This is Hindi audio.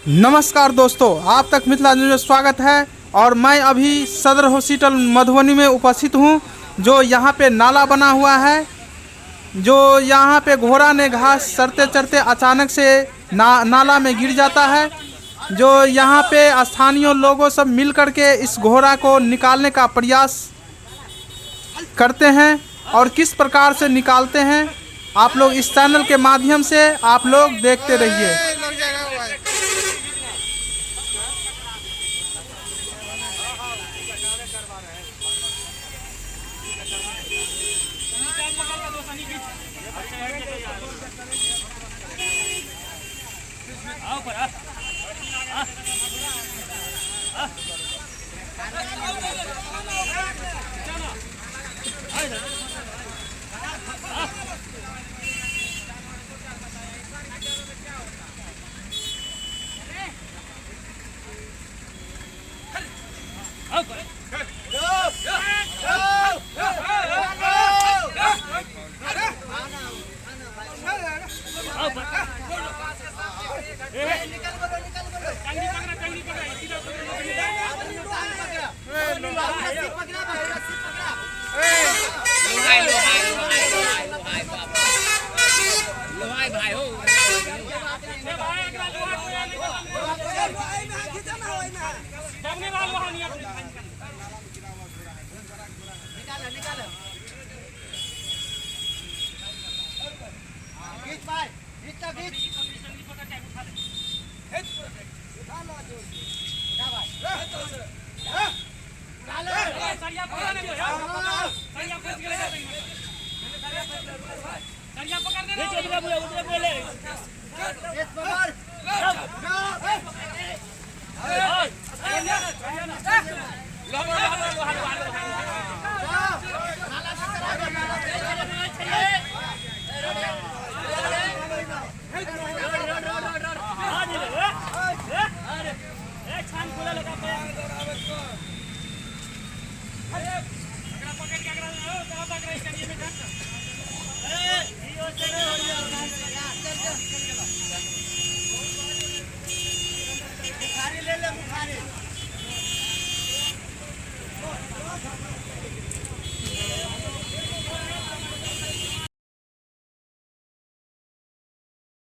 नमस्कार दोस्तों, आप तक मिथिला न्यूज़ में स्वागत है। और मैं अभी सदर हॉस्पिटल मधुबनी में उपस्थित हूँ। जो यहाँ पे नाला बना हुआ है, जो यहाँ पे घोड़ा ने घास चरते चरते अचानक से नाला में गिर जाता है। जो यहाँ पे स्थानीय लोगों सब मिल करके इस घोड़ा को निकालने का प्रयास करते हैं और किस प्रकार से निकालते हैं, आप लोग इस चैनल के माध्यम से आप लोग देखते रहिए। ले ले